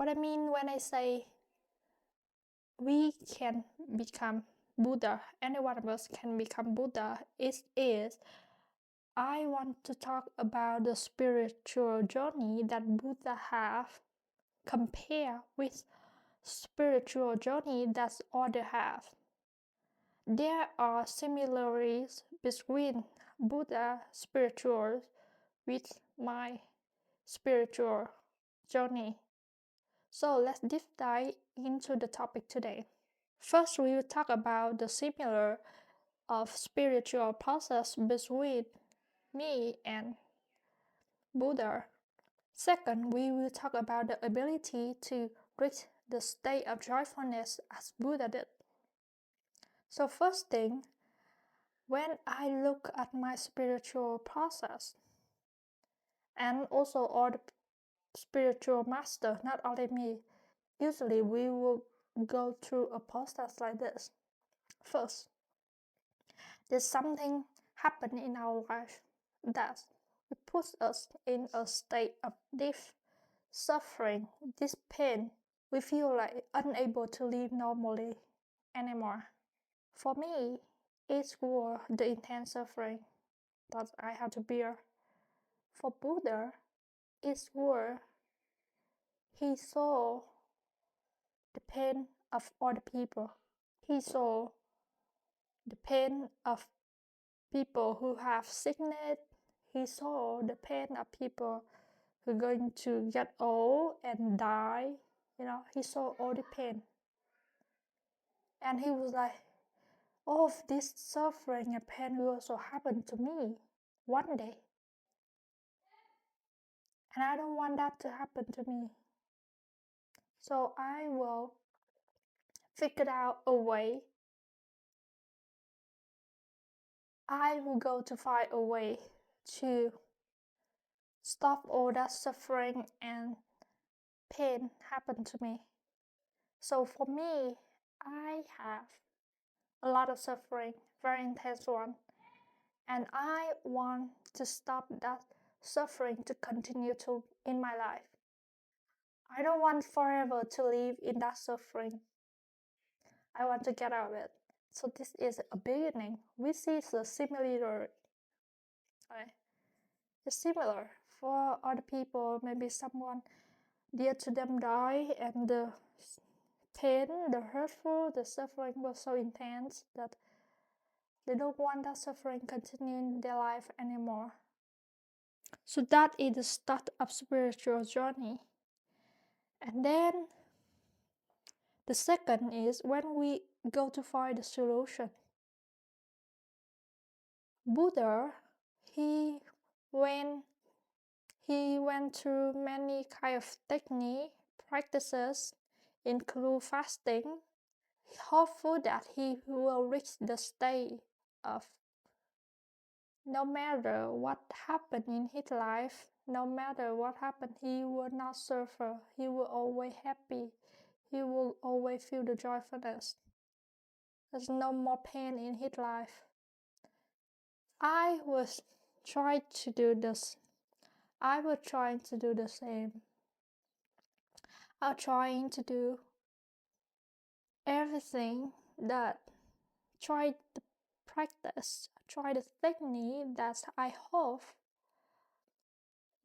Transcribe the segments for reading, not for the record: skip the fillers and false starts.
What I mean when I say we can become Buddha, any one of us can become Buddha, is I want to talk about the spiritual journey that Buddha have compared with spiritual journey that others have. There are similarities between Buddha spiritual with my spiritual journey. So let's deep dive into the topic today. First, we will talk about the similar of spiritual process between me and Buddha. Second, we will talk about the ability to reach the state of joyfulness as Buddha did. So first thing, when I look at my spiritual process, and also all the spiritual master, not only me, usually we will go through a process like this. First, there's something happen in our life that puts us in a state of deep suffering, this pain. We feel like unable to live normally anymore. For me, it was the intense suffering that I had to bear. For Buddha, it was he saw the pain of other people. He saw the pain of people who have sickness. He saw the pain of people who are going to get old and die. He saw all the pain. And he was like, all of this suffering and pain will also happen to me one day. And I don't want that to happen to me. So I will figure out a way. I will go to find a way to stop all that suffering and pain happen to me. So for me, I have a lot of suffering, very intense one. And I want to stop that suffering to continue in my life. I don't want forever to live in that suffering. I want to get out of it. So this is a beginning. We see the similarity. Right? It's similar for other people. Maybe someone dear to them die, and the pain, the hurtful, the suffering was so intense that they don't want that suffering continue in their life anymore. So that is the start of spiritual journey. And then the second is when we go to find the solution. Buddha, when he went through many kind of technique, practices, include fasting, hopeful that he will reach the state of no matter what happened in his life, no matter what happened, he will not suffer. He will always happy. He will always feel the joyfulness. There's no more pain in his life. I was trying to do this. I was trying to do the same. I was trying to do everything that try the practice, try the technique that I hope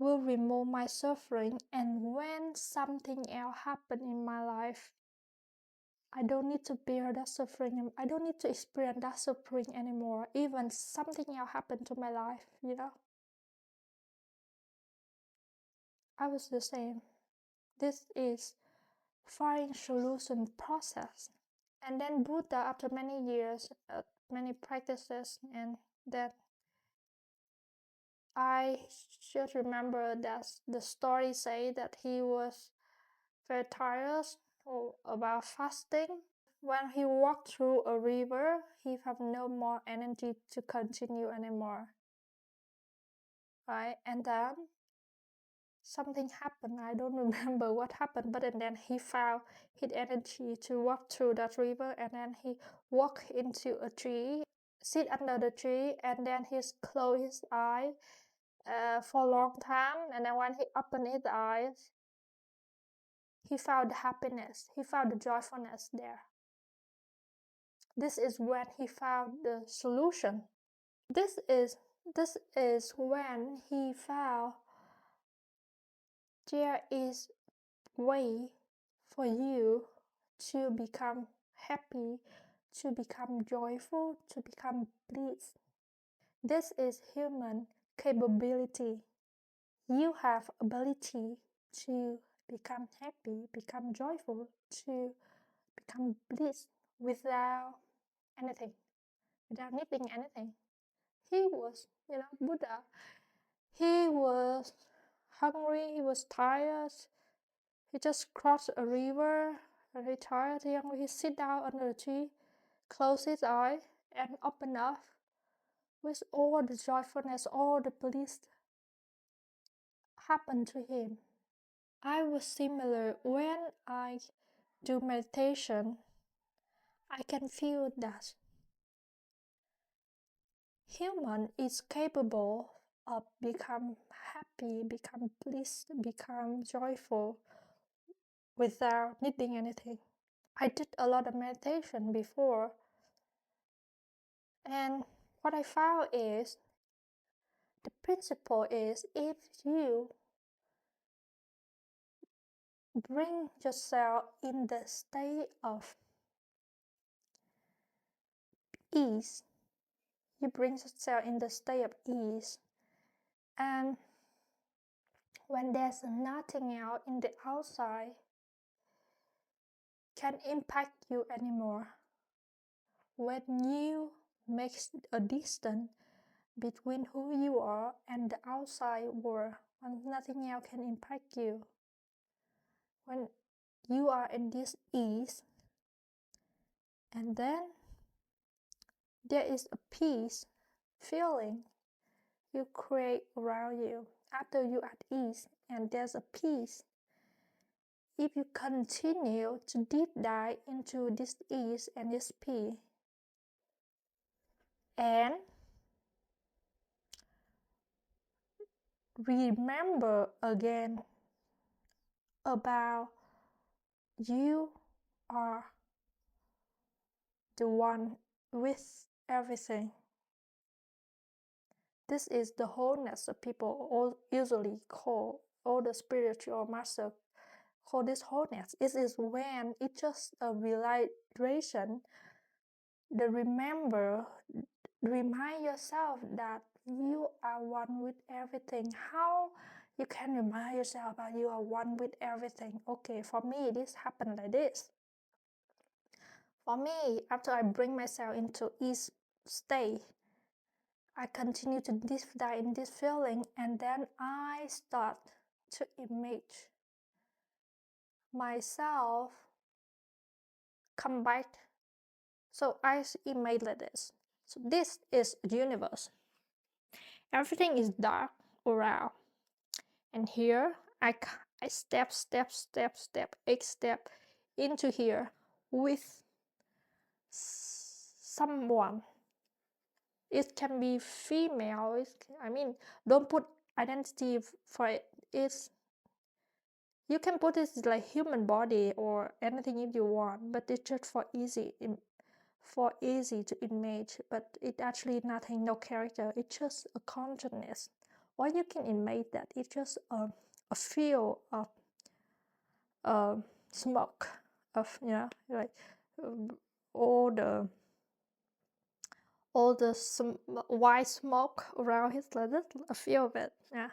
will remove my suffering, and when something else happen in my life, I don't need to bear that suffering. I don't need to experience that suffering anymore. Even something else happened to my life, I was the same. This is find solution process. And then Buddha, after many years, many practices, and then I just remember that the story say that he was very tired about fasting. When he walked through a river, he have no more energy to continue anymore. Right? And then something happened. I don't remember what happened, but then he found his energy to walk through that river, and then he walked into a tree, sit under the tree, and then he closed his eyes for a long time, and then when he opened his eyes, He found the happiness, he found the joyfulness there. This is when he found the solution. This is when he found there is way for you to become happy, to become joyful, to become bliss. This is human capability. You have ability to become happy, become joyful, to become bliss without anything, without needing anything. He was, Buddha. He was hungry, he was tired. He just crossed a river and he tired, he sit down under a tree, close his eye and open up with all the joyfulness, all the bliss happened to him. I was similar when I do meditation. I can feel that human is capable of become happy, become bliss, become joyful without needing anything. I did a lot of meditation before, and what I found is the principle is if you bring yourself in the state of ease, you bring yourself in the state of ease, and when there's nothing else in the outside can impact you anymore, when you make a distance between who you are and the outside world, when nothing else can impact you, when you are in this ease, and then there is a peace feeling you create around you after you at ease, and there's a peace. If you continue to deep dive into this ease and this peace, and remember again about you are the one with everything. This is the wholeness that people usually call, all the spiritual masters call this wholeness. It is when it's just a realization, remind yourself that you are one with everything. How you can remind yourself that you are one with everything? Okay, for me, this happened like this. For me, after I bring myself into ease state, I continue to deep dive in this feeling, and then I start to image myself come back. So I image like this. So this is universe. Everything is dark around, and here I step, each step into here with someone. It can be female. Don't put identity for it. You can put it like human body or anything if you want, but it's just for easy to image. But it actually nothing, no character. It's just a consciousness. Or you can image that it's just a field of smoke, of like all the white smoke around his head, a few of it, yeah.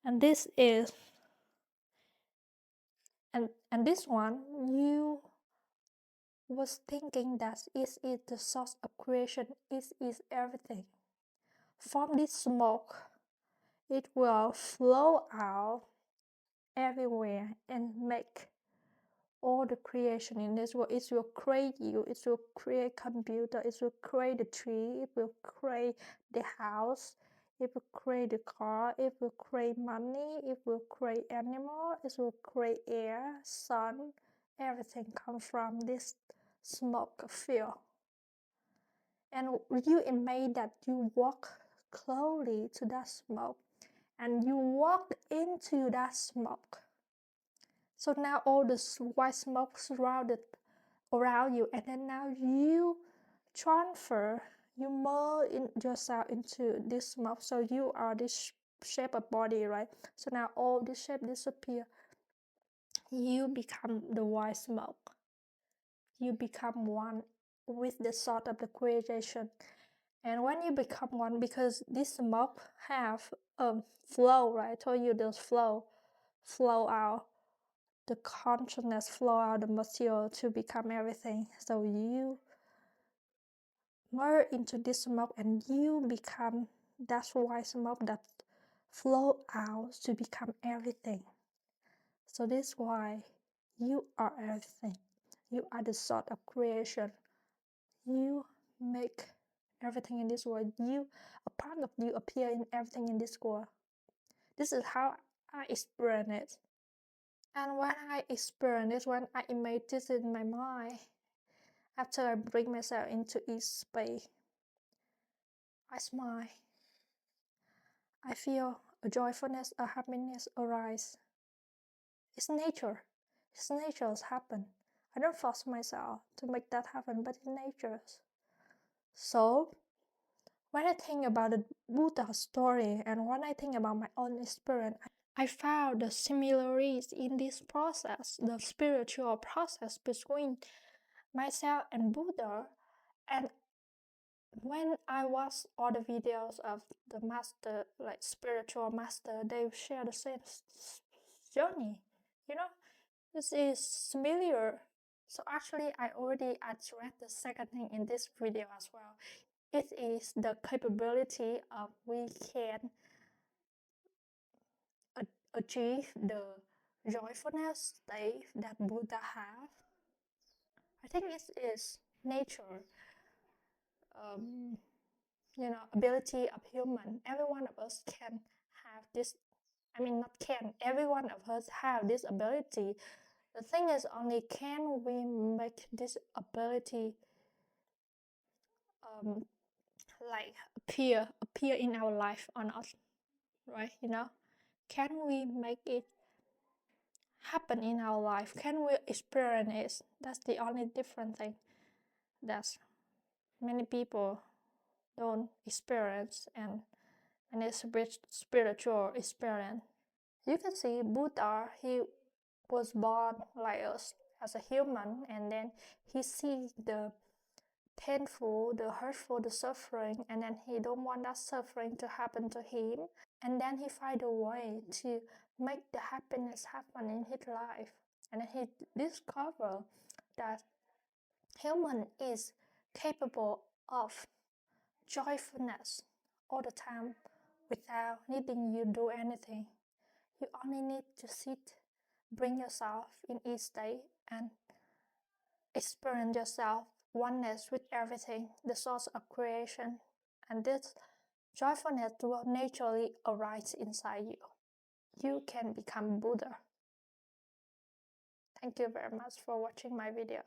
And this is, and this one, you was thinking that it is the source of creation, it is everything. From this smoke, it will flow out everywhere and make all the creation in this world. It will create you, it will create computer, it will create the tree, it will create the house, it will create the car, it will create money, it will create animal, it will create air, sun, everything comes from this smoke field. And you imagine that you walk closely to that smoke and you walk into that smoke. So now all the white smoke surrounded around you, and then now you transfer, you merge in yourself into this smoke. So you are this shape of body, right? So now all this shape disappear. You become the white smoke. You become one with the thought of the creation. And when you become one, because this smoke have a flow, right? I told you there's flow out. The consciousness flow out the material to become everything. So you merge into this smoke and you become that white smoke that flow out to become everything. So this is why you are everything. You are the sort of creation. You make everything in this world. You, a part of you appear in everything in this world. This is how I experience it. And when I experience it, when I imagine this in my mind, after I bring myself into each space, I smile. I feel a joyfulness, a happiness arise. It's nature. It's nature's happen. I don't force myself to make that happen, but it's nature's. So, when I think about the Buddha story and when I think about my own experience, I found the similarities in this process, the spiritual process between myself and Buddha. And when I watch all the videos of the master, like spiritual master, they share the same journey. You know, this is familiar. So actually, I already addressed the second thing in this video as well. It is the capability of we can achieve the joyfulness state that Buddha have. I think it is nature, ability of human. Every one of us can have this. I mean, not can. Every one of us have this ability. The thing is only can we make this ability like appear in our life or not, right? Can we make it happen in our life? Can we experience it? That's the only different thing that many people don't experience, and it's a spiritual experience. You can see Buddha, he was born like us as a human, and then he sees the painful, the hurtful, the suffering, and then he don't want that suffering to happen to him, and then he find a way to make the happiness happen in his life, and then he discover that human is capable of joyfulness all the time without needing you do anything. You only need to sit, bring yourself in each day, and experience yourself oneness with everything, the source of creation, and this joyfulness will naturally arise inside you. You can become Buddha. Thank you very much for watching my video.